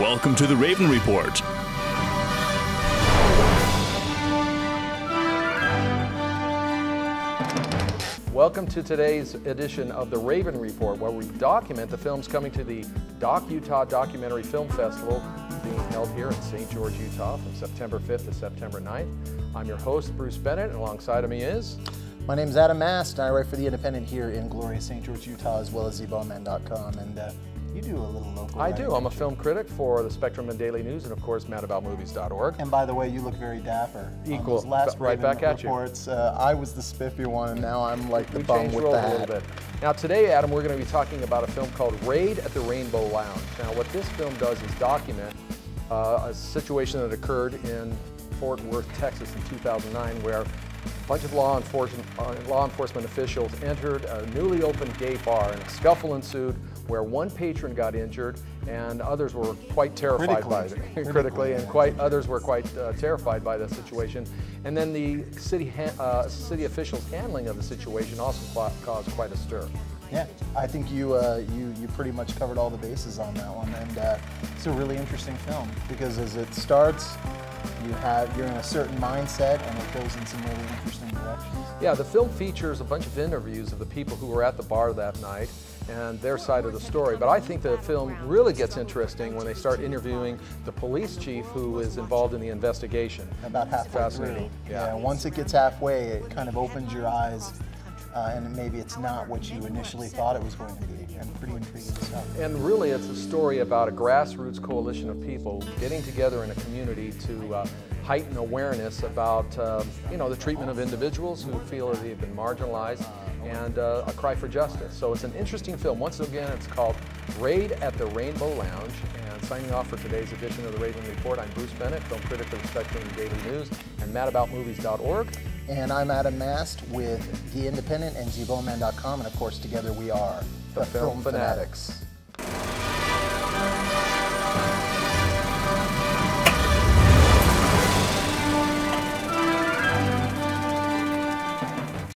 Welcome to the Raven Report. Welcome to today's edition of the Raven Report, where we document the films coming to the Doc Utah Documentary Film Festival being held here in St. George, Utah from September 5th to September 9th. I'm your host, Bruce Bennett, and alongside of me is... My name's Adam Mast, and I write for The Independent here in glorious St. George, Utah, as well as ZBowman.com, and you do a little local I do. writing, I'm a film critic for the Spectrum and Daily News, and of course, madaboutmovies.org. And by the way, you look very dapper. Equal. On those last Right Raven back at you. reports, I was the spiffy one, and now I'm like the bum changed with roles the a little hat. bit. Now today, Adam, we're going to be talking about a film called Raid at the Rainbow Lounge. Now what this film does is document a situation that occurred in Fort Worth, Texas in 2009, where a bunch of law enforcement officials entered a newly opened gay bar, and a scuffle ensued where one patron got injured and others were quite terrified by it. Critically, and others were quite terrified by the situation. And then the city officials' handling of the situation also caused quite a stir. Yeah, I think you pretty much covered all the bases on that one, and it's a really interesting film because as it starts, you're in a certain mindset, and it goes in some really interesting directions. Yeah, the film features a bunch of interviews of the people who were at the bar that night and their side of the story. But I think the film really gets interesting when they start interviewing the police chief who is involved in the investigation. About halfway through. Yeah, once it gets halfway, it kind of opens your eyes, and maybe it's not what you initially thought it was going to be, and pretty intriguing stuff. And really, it's a story about a grassroots coalition of people getting together in a community to heighten awareness about the treatment of individuals who feel that they've been marginalized, and a cry for justice. So it's an interesting film. Once again, it's called Raid at the Rainbow Lounge. And signing off for today's edition of the Raven Report, I'm Bruce Bennett, film critic for the Spectrum and Daily News and madaboutmovies.org. And I'm Adam Mast with The Independent and ZBowman.com, and of course together we are the Film Fanatics.